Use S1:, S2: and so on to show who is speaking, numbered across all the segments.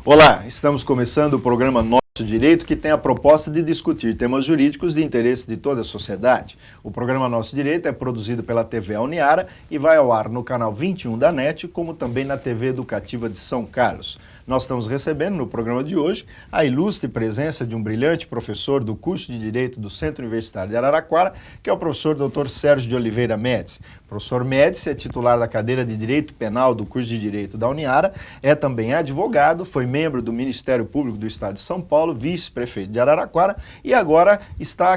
S1: Olá, estamos começando o programa Nosso Direito, que tem a proposta de discutir temas jurídicos de interesse de toda a sociedade. O programa Nosso Direito é produzido pela TV Uniara e vai ao ar no canal 21 da NET, como também na TV Educativa de São Carlos. Nós estamos recebendo no programa de hoje a ilustre presença de um brilhante professor do curso de Direito do Centro Universitário de Araraquara, que é o professor Dr. Sérgio de Oliveira Médici. O professor Médici é titular da cadeira de Direito Penal do curso de Direito da Uniara, é também advogado, foi membro do Ministério Público do Estado de São Paulo, vice-prefeito de Araraquara e agora está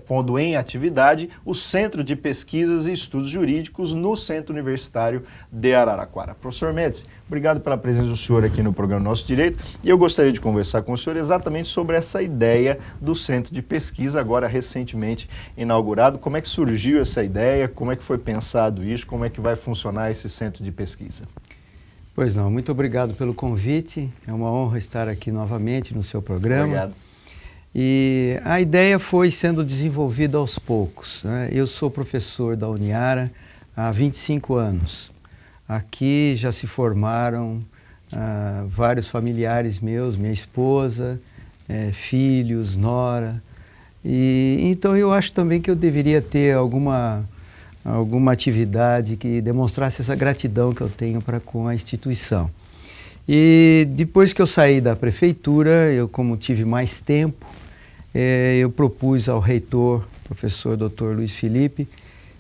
S1: pondo em atividade o Centro de Pesquisas e Estudos Jurídicos no Centro Universitário de Araraquara. Professor Médici, obrigado pela presença do senhor aqui no programa Nosso Direito e eu gostaria de conversar com o senhor exatamente sobre essa ideia do Centro de Pesquisa, agora recentemente inaugurado. Como é que surgiu essa ideia, como é que foi pensado isso, como é que vai funcionar esse Centro de Pesquisa?
S2: Pois não, muito obrigado pelo convite, é uma honra estar aqui novamente no seu programa.
S1: Obrigado.
S2: E a ideia foi sendo desenvolvida aos poucos, né? Eu sou professor da Uniara há 25 anos. Aqui já se formaram vários familiares meus, minha esposa, filhos, nora. E então eu acho também que eu deveria ter alguma atividade que demonstrasse essa gratidão que eu tenho com a instituição. E depois que eu saí da prefeitura, como tive mais tempo, eu propus ao reitor, professor Dr. Luiz Felipe,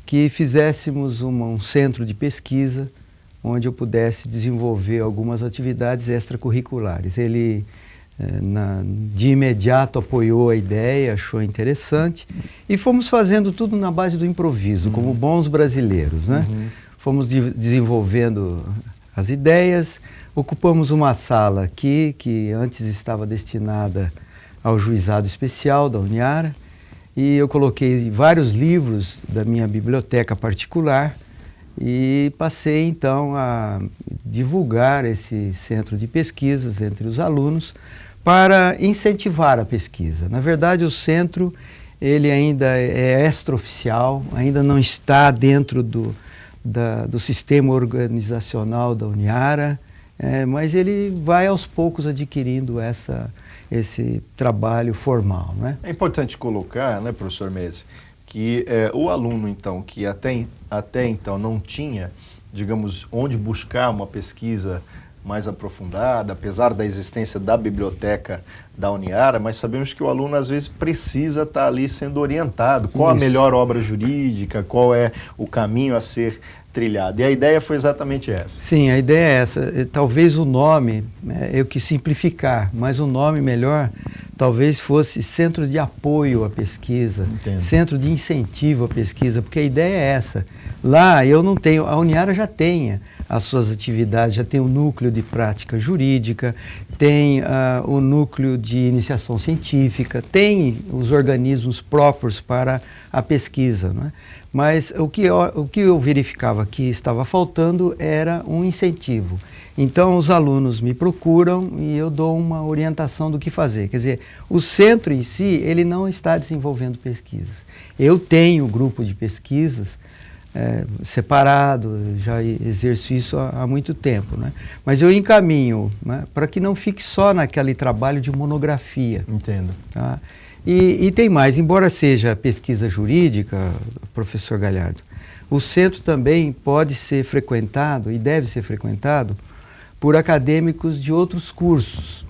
S2: que fizéssemos um centro de pesquisa onde eu pudesse desenvolver algumas atividades extracurriculares. Ele, de imediato, apoiou a ideia, achou interessante e fomos fazendo tudo na base do improviso, como bons brasileiros, né? Fomos desenvolvendo as ideias, ocupamos uma sala aqui que antes estava destinada ao juizado especial da Uniara e eu coloquei vários livros da minha biblioteca particular e passei então a divulgar esse centro de pesquisas entre os alunos para incentivar a pesquisa. Na verdade, o centro ele ainda é extraoficial, ainda não está dentro do sistema organizacional da Uniara, mas ele vai aos poucos adquirindo esse trabalho formal, né?
S1: É importante colocar, né, professor Médici, que o aluno, então, que até então não tinha, digamos, onde buscar uma pesquisa mais aprofundada, apesar da existência da biblioteca da Uniara, mas sabemos que o aluno às vezes precisa estar ali sendo orientado, qual a melhor obra jurídica, qual é o caminho a ser trilhado. E a ideia foi exatamente essa.
S2: Sim, a ideia é essa. Talvez o nome, eu quis simplificar, mas o nome melhor talvez fosse Centro de Apoio à Pesquisa,
S1: Entendo.
S2: Centro de Incentivo à Pesquisa, porque a ideia é essa. Lá eu não tenho, a Uniara já tem as suas atividades, já tem o núcleo de prática jurídica, tem o núcleo de iniciação científica, tem os organismos próprios para a pesquisa, não é? Mas o que eu verificava que estava faltando era um incentivo. Então, os alunos me procuram e eu dou uma orientação do que fazer. Quer dizer, o centro em si, ele não está desenvolvendo pesquisas. Eu tenho grupo de pesquisas separado, já exerço isso há muito tempo, né? Mas eu encaminho, né, para que não fique só naquele trabalho de monografia.
S1: Entendo.
S2: Tá? E tem mais, embora seja pesquisa jurídica, professor Galhardo, o centro também pode ser frequentado e deve ser frequentado por acadêmicos de outros cursos,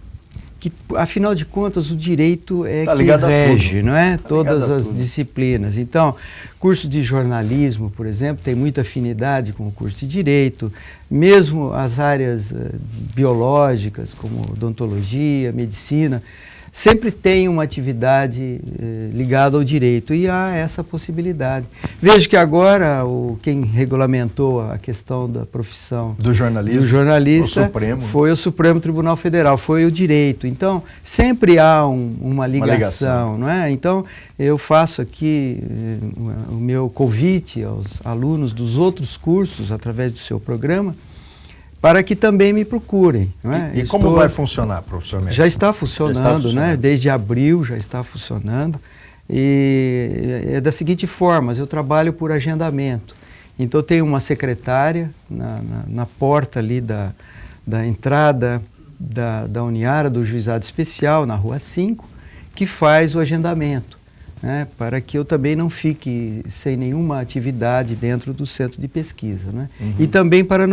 S2: que, afinal de contas, o direito é que rege, não é? Todas as disciplinas. Então, curso de jornalismo, por exemplo, tem muita afinidade com o curso de direito, mesmo as áreas biológicas, como odontologia, medicina, sempre tem uma atividade ligada ao direito e há essa possibilidade. Vejo que agora quem regulamentou a questão da profissão do jornalista foi o Supremo Tribunal Federal, foi o direito. Então, sempre há uma ligação, não é? Então, eu faço aqui o meu convite aos alunos dos outros cursos, através do seu programa, para que também me procurem. Não é?
S1: E como vai funcionar, professor Médici?
S2: Já está funcionando, né? Desde abril já está funcionando. E é da seguinte forma, eu trabalho por agendamento. Então, eu tenho uma secretária na porta ali da entrada da Uniara, do Juizado Especial, na Rua 5, que faz o agendamento, né, para que eu também não fique sem nenhuma atividade dentro do centro de pesquisa, né? E também para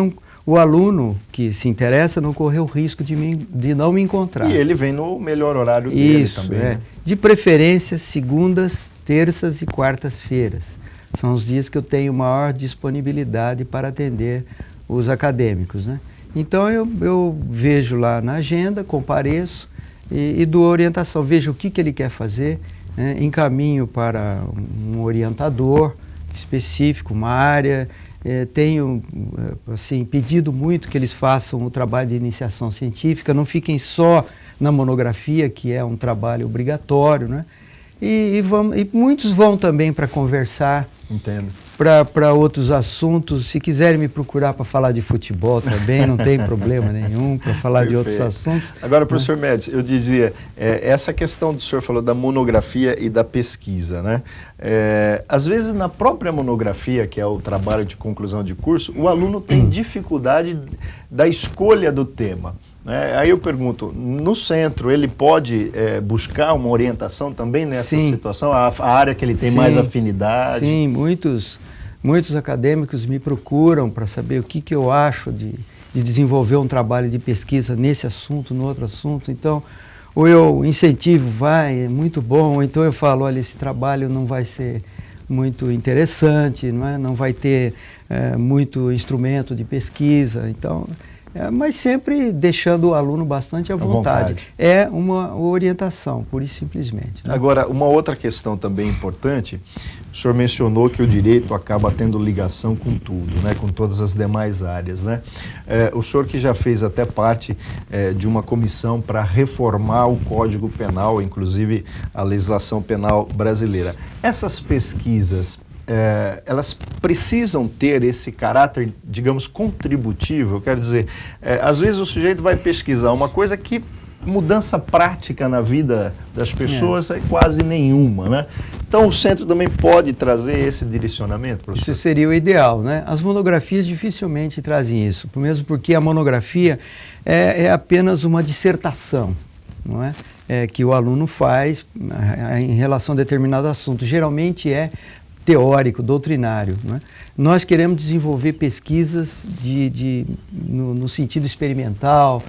S2: o aluno que se interessa não correr o risco de não me encontrar.
S1: E ele vem no melhor horário dele também. Né?
S2: De preferência, segundas, terças e quartas-feiras. São os dias que eu tenho maior disponibilidade para atender os acadêmicos, né? Então eu vejo lá na agenda, compareço e dou orientação, vejo o que ele quer fazer, né? Encaminho para um orientador específico, uma área. Tenho assim, pedido muito que eles façam o trabalho de iniciação científica, não fiquem só na monografia, que é um trabalho obrigatório, né? E muitos vão também para conversar, para outros assuntos. Se quiserem me procurar para falar de futebol também, não tem problema nenhum, para falar de outros assuntos.
S1: Agora, professor Médici, eu dizia, essa questão do senhor falou da monografia e da pesquisa, né? Às vezes, na própria monografia, que é o trabalho de conclusão de curso, o aluno tem dificuldade da escolha do tema. Aí eu pergunto, no centro ele pode buscar uma orientação também nessa situação, a área que ele tem mais afinidade? Sim,
S2: muitos acadêmicos me procuram para saber o que eu acho de desenvolver um trabalho de pesquisa nesse assunto, no outro assunto. Então, ou eu incentivo, é muito bom, ou então eu falo, olha, esse trabalho não vai ser muito interessante, não vai ter muito instrumento de pesquisa, então... mas sempre deixando o aluno bastante à vontade. É uma orientação, pura e simplesmente. Né?
S1: Agora, uma outra questão também importante, o senhor mencionou que o direito acaba tendo ligação com tudo, né, com todas as demais áreas. Né? O senhor que já fez até parte de uma comissão para reformar o Código Penal, inclusive a legislação penal brasileira. Essas pesquisas, elas precisam ter esse caráter, digamos, contributivo. Eu quero dizer, às vezes o sujeito vai pesquisar uma coisa que mudança prática na vida das pessoas é quase nenhuma, né? Então o centro também pode trazer esse direcionamento, professor?
S2: Isso seria o ideal, né? As monografias dificilmente trazem isso, mesmo porque a monografia é apenas uma dissertação, não é? Que o aluno faz em relação a determinado assunto. Geralmente é teórico, doutrinário. Né? Nós queremos desenvolver pesquisas no sentido experimental,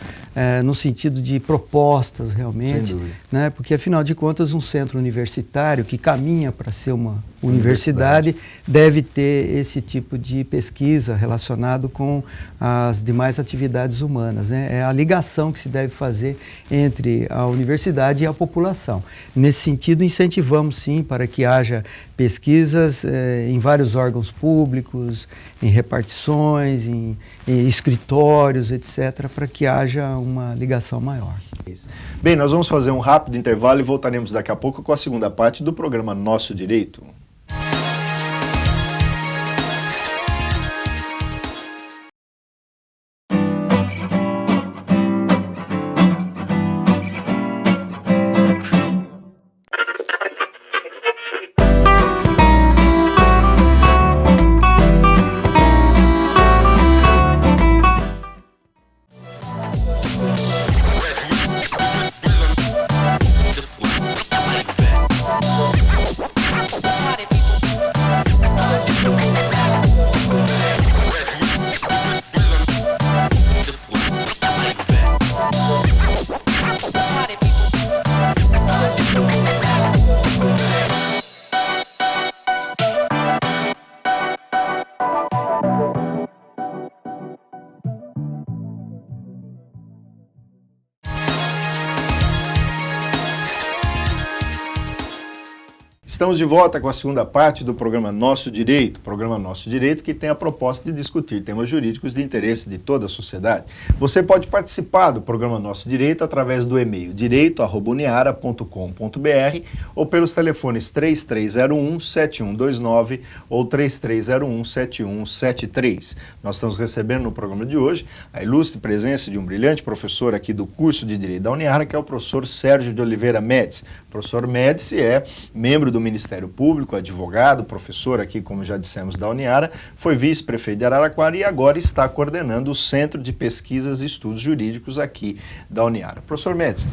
S2: no sentido de propostas realmente, né? Porque afinal de contas um centro universitário que caminha para ser uma universidade deve ter esse tipo de pesquisa relacionado com as demais atividades humanas, né? É a ligação que se deve fazer entre a universidade e a população. Nesse sentido, incentivamos sim para que haja pesquisas em vários órgãos públicos, em repartições, em escritórios, etc., para que haja uma ligação maior.
S1: Bem, nós vamos fazer um rápido intervalo e voltaremos daqui a pouco com a segunda parte do programa Nosso Direito. Estamos de volta com a segunda parte do programa Nosso Direito. Programa Nosso Direito que tem a proposta de discutir temas jurídicos de interesse de toda a sociedade. Você pode participar do programa Nosso Direito através do e-mail direito@uniara.com.br ou pelos telefones 3301-7129 ou 3301-7173. Nós estamos recebendo no programa de hoje a ilustre presença de um brilhante professor aqui do curso de Direito da Uniara, que é o professor Sérgio de Oliveira Médici. O professor Médici é membro do Ministério Público, advogado, professor aqui, como já dissemos, da Uniara, foi vice-prefeito de Araraquara e agora está coordenando o Centro de Pesquisas e Estudos Jurídicos aqui da Uniara. Professor Médici,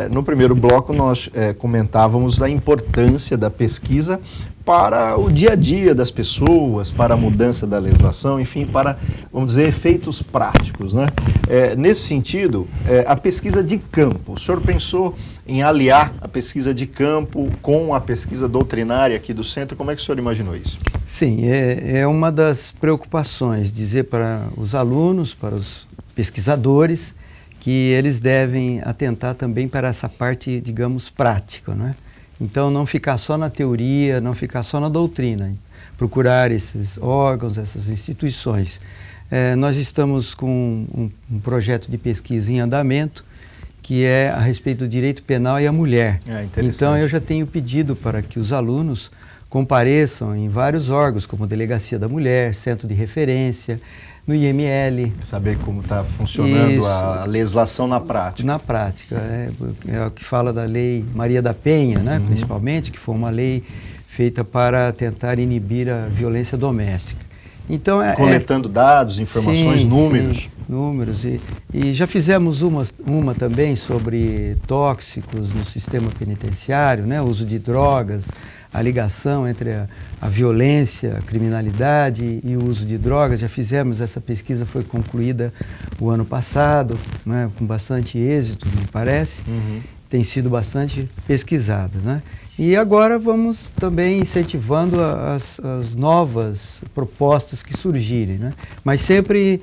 S1: no primeiro bloco nós comentávamos a importância da pesquisa para o dia a dia das pessoas, para a mudança da legislação, enfim, para, vamos dizer, efeitos práticos, né? Nesse sentido, a pesquisa de campo, o senhor pensou em aliar a pesquisa de campo com a pesquisa doutrinária aqui do centro? Como é que o senhor imaginou isso?
S2: Sim, é uma das preocupações, dizer para os alunos, para os pesquisadores, que eles devem atentar também para essa parte, digamos, prática, né? Então, não ficar só na teoria, não ficar só na doutrina, procurar esses órgãos, essas instituições. Nós estamos com um projeto de pesquisa em andamento, que é a respeito do direito penal e a mulher. Então, eu já tenho pedido para que os alunos compareçam em vários órgãos, como Delegacia da Mulher, Centro de Referência, no IML.
S1: Saber como está funcionando a legislação na prática.
S2: Na prática. É o que fala da Lei Maria da Penha, né, principalmente, que foi uma lei feita para tentar inibir a violência doméstica. Então,
S1: coletando dados, informações,
S2: sim,
S1: números.
S2: Sim, números. E já fizemos uma também sobre tóxicos no sistema penitenciário, né, o uso de drogas, a ligação entre a violência, a criminalidade e o uso de drogas. Já fizemos, essa pesquisa foi concluída o ano passado, né, com bastante êxito, me parece. Tem sido bastante pesquisada, né? E agora vamos também incentivando as novas propostas que surgirem, né? Mas sempre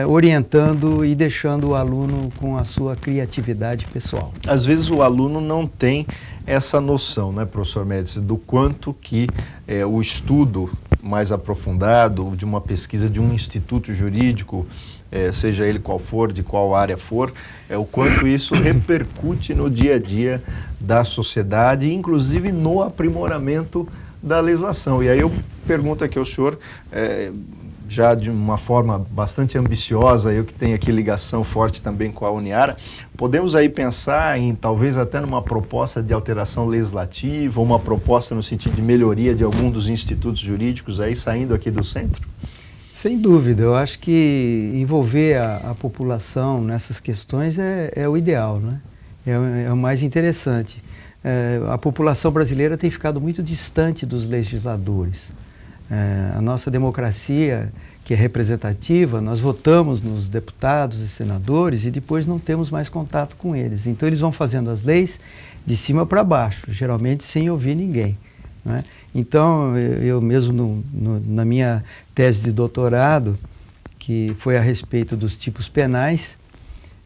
S2: orientando e deixando o aluno com a sua criatividade pessoal.
S1: Às vezes o aluno não tem essa noção, né, professor Médici, do quanto que o estudo mais aprofundado de uma pesquisa de um instituto jurídico, seja ele qual for, de qual área for, o quanto isso repercute no dia a dia da sociedade, inclusive no aprimoramento da legislação. E aí eu pergunto aqui ao senhor, já de uma forma bastante ambiciosa, eu que tenho aqui ligação forte também com a Uniara, podemos aí pensar em talvez até numa proposta de alteração legislativa, uma proposta no sentido de melhoria de algum dos institutos jurídicos aí saindo aqui do centro?
S2: Sem dúvida, eu acho que envolver a população nessas questões é o ideal, né? É o mais interessante. A população brasileira tem ficado muito distante dos legisladores. A nossa democracia, que é representativa, nós votamos nos deputados e senadores e depois não temos mais contato com eles. Então eles vão fazendo as leis de cima para baixo, geralmente sem ouvir ninguém, né? Então eu mesmo na minha tese de doutorado, que foi a respeito dos tipos penais,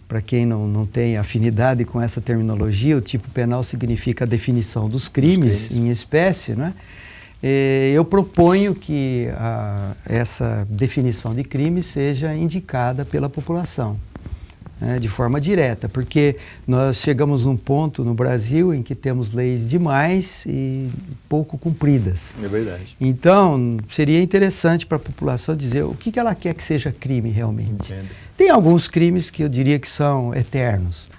S2: para quem não tem afinidade com essa terminologia, o tipo penal significa a definição dos crimes em espécie, né? Eu proponho que essa definição de crime seja indicada pela população, né, de forma direta, porque nós chegamos num ponto no Brasil em que temos leis demais e pouco cumpridas.
S1: É verdade.
S2: Então, seria interessante para a população dizer o que ela quer que seja crime realmente.
S1: Entendo.
S2: Tem alguns crimes que eu diria que são eternos.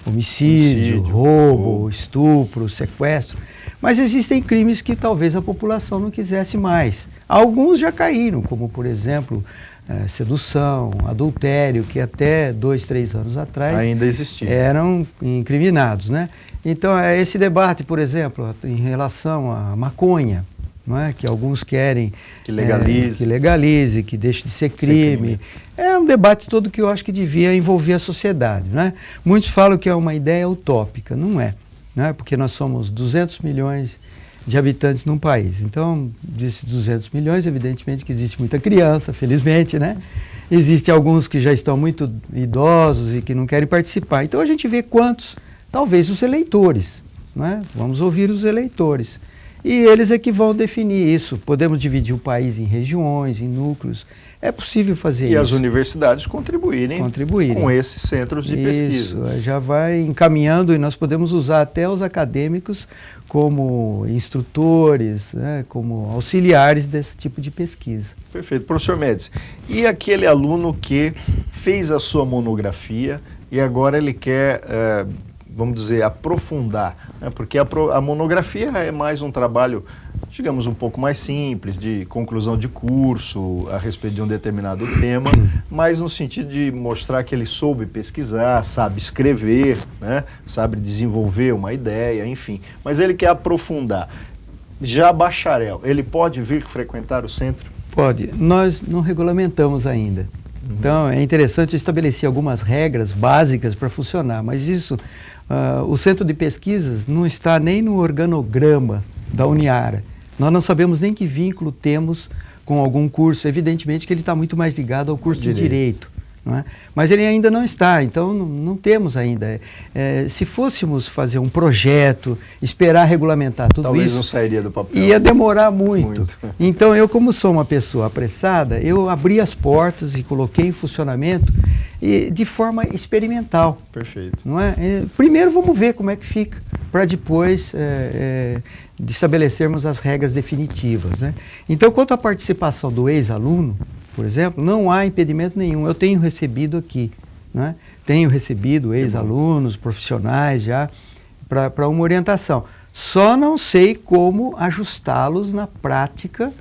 S2: Homicídio, roubo, estupro, sequestro. Mas existem crimes que talvez a população não quisesse mais. Alguns já caíram, como, por exemplo, sedução, adultério, que até 2, 3 anos atrás
S1: ainda existiam,
S2: eram incriminados, né? Então, esse debate, por exemplo, em relação à maconha, não é? Que alguns querem
S1: que legalize,
S2: que deixe de ser crime. É um debate todo que eu acho que devia envolver a sociedade, né? Muitos falam que é uma ideia utópica, não é, né? Porque nós somos 200 milhões de habitantes num país. Então, desses 200 milhões, evidentemente que existe muita criança, felizmente, né? Existem alguns que já estão muito idosos e que não querem participar. Então, a gente vê quantos, talvez os eleitores, né? Vamos ouvir os eleitores. E eles é que vão definir isso. Podemos dividir o país em regiões, em núcleos. É possível fazer isso.
S1: E as universidades contribuírem com esses centros de pesquisa.
S2: Isso, já vai encaminhando e nós podemos usar até os acadêmicos como instrutores, né, como auxiliares desse tipo de pesquisa.
S1: Perfeito. Professor Médici, e aquele aluno que fez a sua monografia e agora ele quer vamos dizer, aprofundar, né? Porque a monografia é mais um trabalho, digamos, um pouco mais simples, de conclusão de curso a respeito de um determinado tema, mas no sentido de mostrar que ele soube pesquisar, sabe escrever, né? Sabe desenvolver uma ideia, enfim. Mas ele quer aprofundar. Já bacharel, ele pode vir frequentar o centro?
S2: Pode. Nós não regulamentamos ainda. Então, é interessante, eu estabelecer algumas regras básicas para funcionar, mas isso, o Centro de Pesquisas não está nem no organograma da Uniara. Nós não sabemos nem que vínculo temos com algum curso. Evidentemente que ele está muito mais ligado ao curso de Direito. Não é? Mas ele ainda não está, então não temos ainda. Se fôssemos fazer um projeto, esperar regulamentar tudo
S1: talvez
S2: isso,
S1: não sairia do papel.
S2: Ia demorar muito. Então eu, como sou uma pessoa apressada, eu abri as portas e coloquei em funcionamento de forma experimental.
S1: Perfeito.
S2: Não é? Primeiro vamos ver como é que fica, para depois de estabelecermos as regras definitivas, né? Então, quanto à participação do ex-aluno, por exemplo, não há impedimento nenhum. Eu tenho recebido aqui, né? Tenho recebido ex-alunos, profissionais já, para uma orientação. Só não sei como ajustá-los na prática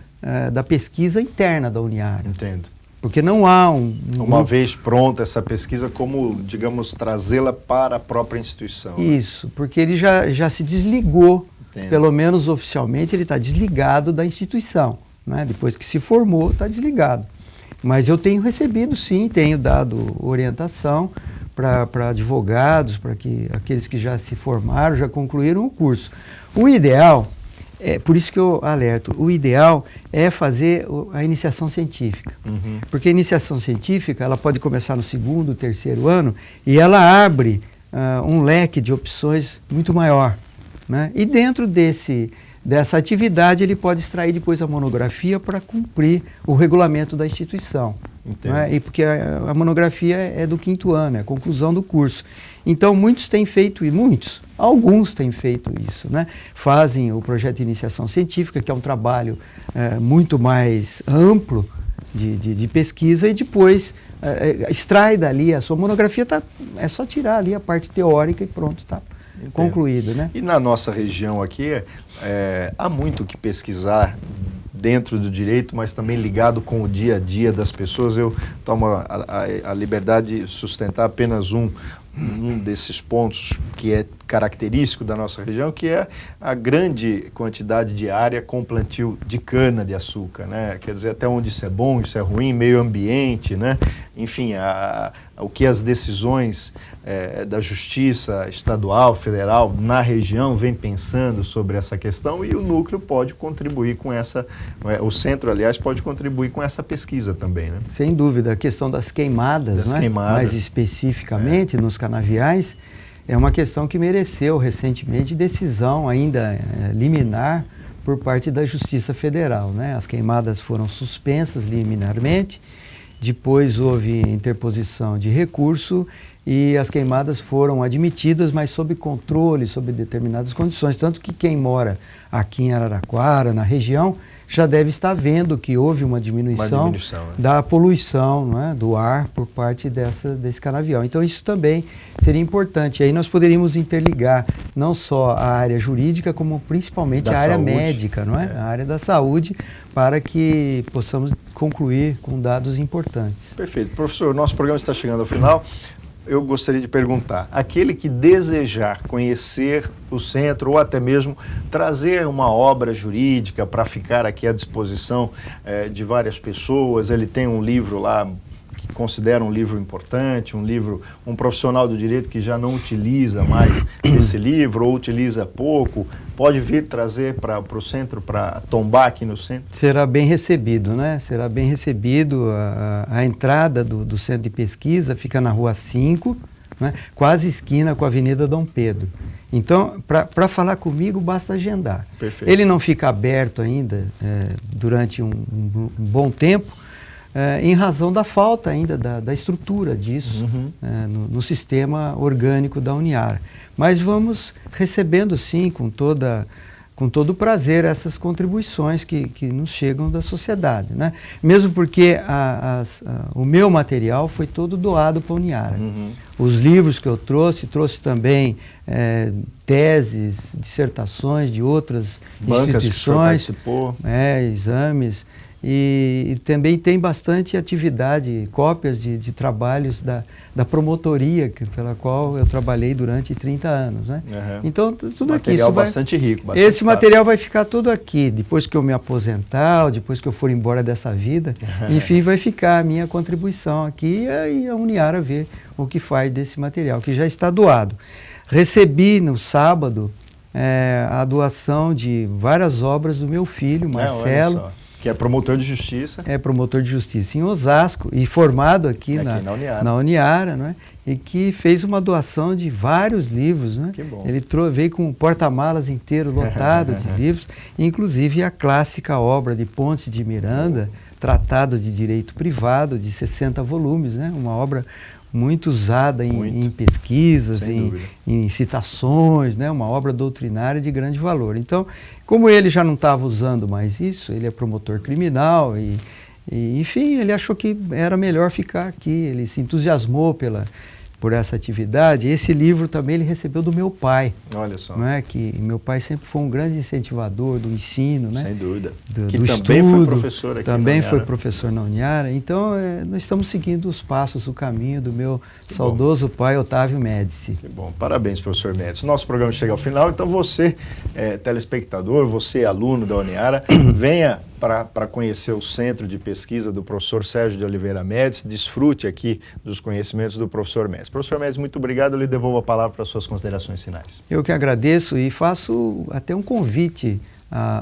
S2: da pesquisa interna da Uniara.
S1: Entendo.
S2: Porque não há
S1: uma vez pronta essa pesquisa, como, digamos, trazê-la para a própria instituição.
S2: Isso, né? Porque ele já se desligou,
S1: Entendo.
S2: Pelo menos oficialmente ele está desligado da instituição, né? Depois que se formou, está desligado. Mas eu tenho recebido, sim, tenho dado orientação para advogados, para que aqueles que já se formaram, já concluíram o curso. O ideal, por isso que eu alerto, o ideal é fazer a iniciação científica. Porque a iniciação científica, ela pode começar no 2º, 3º ano, e ela abre um leque de opções muito maior, né? E dentro dessa atividade, ele pode extrair depois a monografia para cumprir o regulamento da instituição. Né? E porque a monografia é do 5º ano, é a conclusão do curso. Então, muitos têm feito, alguns têm feito isso, né? Fazem o projeto de iniciação científica, que é um trabalho muito mais amplo de pesquisa, e depois extrai dali a sua monografia, é só tirar ali a parte teórica e pronto, está concluído, né?
S1: E na nossa região aqui, há muito o que pesquisar dentro do direito, mas também ligado com o dia a dia das pessoas. Eu tomo a liberdade de sustentar apenas um desses pontos que é característico da nossa região, que é a grande quantidade de área com plantio de cana-de-açúcar, né? Quer dizer, até onde isso é bom, isso é ruim, meio ambiente, né? Enfim, o que as decisões da Justiça Estadual, Federal, na região, vem pensando sobre essa questão, e o núcleo pode contribuir com essa, o centro, aliás, pode contribuir com essa pesquisa também, né?
S2: Sem dúvida, a questão das queimadas, né? Mais especificamente nos canaviais, é uma questão que mereceu recentemente decisão ainda liminar por parte da Justiça Federal, né? As queimadas foram suspensas liminarmente, depois houve interposição de recurso e as queimadas foram admitidas, mas sob controle, sob determinadas condições. Tanto que quem mora aqui em Araraquara, na região, já deve estar vendo que houve uma diminuição da poluição, não é, do ar por parte desse canavial. Então isso também seria importante. Aí nós poderíamos interligar não só a área jurídica, como principalmente a área médica, não é? A área da saúde, para que possamos concluir com dados importantes.
S1: Perfeito. Professor, nosso programa está chegando ao final. Eu gostaria de perguntar, aquele que desejar conhecer o centro ou até mesmo trazer uma obra jurídica para ficar aqui à disposição de várias pessoas, ele tem um livro lá que considera um livro importante, um profissional do direito que já não utiliza mais esse livro ou utiliza pouco, pode vir trazer para o centro, para tombar aqui no centro?
S2: Será bem recebido, né? Será bem recebido. A entrada do centro de pesquisa fica na Rua 5, né? Quase esquina com a Avenida Dom Pedro. Então, para falar comigo, basta agendar.
S1: Perfeito.
S2: Ele não fica aberto ainda durante um bom tempo, em razão da falta ainda da estrutura disso no sistema orgânico da Uniara. Mas vamos recebendo, sim, com toda com todo prazer essas contribuições que nos chegam da sociedade, né? Mesmo porque o meu material foi todo doado para a Uniara. Os livros que eu trouxe também teses, dissertações de outras
S1: bancas
S2: instituições,
S1: que o senhor participou.
S2: Exames. E também tem bastante atividade, cópias de trabalhos da promotoria pela qual eu trabalhei durante 30 anos. Né? Então, tudo aqui.
S1: Material bastante rico. Bastante
S2: esse material vai ficar todo aqui. Depois que eu me aposentar, ou depois que eu for embora dessa vida, enfim, vai ficar a minha contribuição aqui e a Uniara vê o que faz desse material, que já está doado. Recebi no sábado a doação de várias obras do meu filho, Marcelo.
S1: Que é promotor de justiça.
S2: É promotor de justiça em Osasco e formado aqui na Uniara, não é? E que fez uma doação de vários livros. Não é?
S1: Que bom.
S2: Ele veio com um porta-malas inteiro lotado de livros, inclusive a clássica obra de Pontes de Miranda, Tratado de Direito Privado, de 60 volumes, né? Uma obra muito usada em pesquisas, em citações, né? Uma obra doutrinária de grande valor. Então, como ele já não estava usando mais isso, ele é promotor criminal e, enfim, ele achou que era melhor ficar aqui. Ele se entusiasmou por essa atividade. Esse livro também ele recebeu do meu pai.
S1: Olha só.
S2: Não é? Que meu pai sempre foi um grande incentivador do ensino, né?
S1: Sem dúvida.
S2: Do
S1: também
S2: estudo,
S1: foi professor aqui
S2: também
S1: na
S2: foi professor na Uniara. Então, nós estamos seguindo os passos, o caminho do meu saudoso pai, Otávio Médici.
S1: Que bom. Parabéns, professor Médici. Nosso programa chega ao final, então você, telespectador, você, aluno da Uniara, venha para conhecer o centro de pesquisa do professor Sérgio de Oliveira Médici, desfrute aqui dos conhecimentos do professor Médici. Professor Médici, muito obrigado, eu lhe devolvo a palavra para as suas considerações finais.
S2: Eu que agradeço e faço até um convite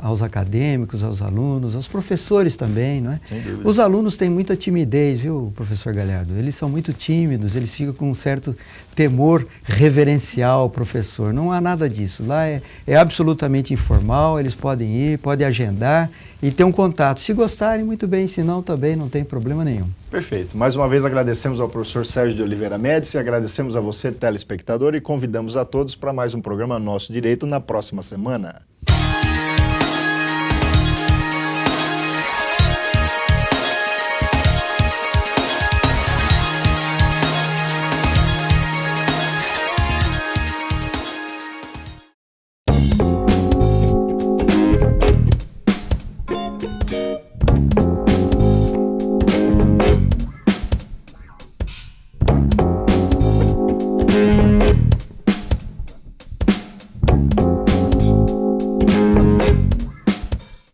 S2: aos acadêmicos, aos alunos, aos professores também, não é?
S1: Sem dúvida.
S2: Os alunos têm muita timidez, viu, professor Galhardo? Eles são muito tímidos, eles ficam com um certo temor reverencial ao professor. Não há nada disso. Lá é absolutamente informal, eles podem ir, podem agendar e ter um contato. Se gostarem, muito bem, se não, também não tem problema nenhum.
S1: Perfeito. Mais uma vez agradecemos ao professor Sérgio de Oliveira Médici, agradecemos a você, telespectador, e convidamos a todos para mais um programa Nosso Direito na próxima semana.